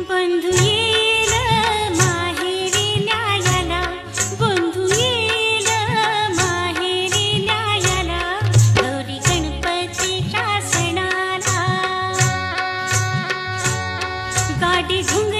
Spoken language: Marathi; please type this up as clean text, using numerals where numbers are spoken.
बंधू येईल माहेरी न्यायाला, बंधू येईल माहेरी न्यायाला, गौरी गणपतीच्या सणाला. गाडी घुंग